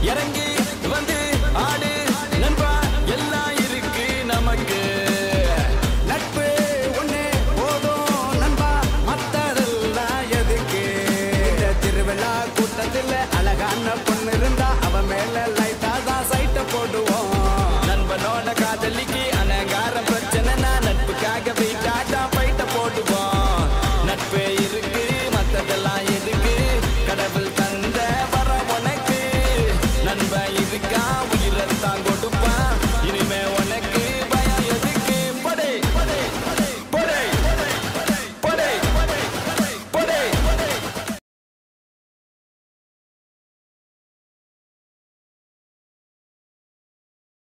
இறங்கி வந்து ஆடு நண்பா எல்லாம் இருக்கு நமக்கு நட்பு ஒண்ணே போதும் நண்பா மத்ததெல்லாம் எதுக்கு இந்த திருவிழா கூட்டத்தில் அழகான பொண்ணு இருந்தா அவ மேல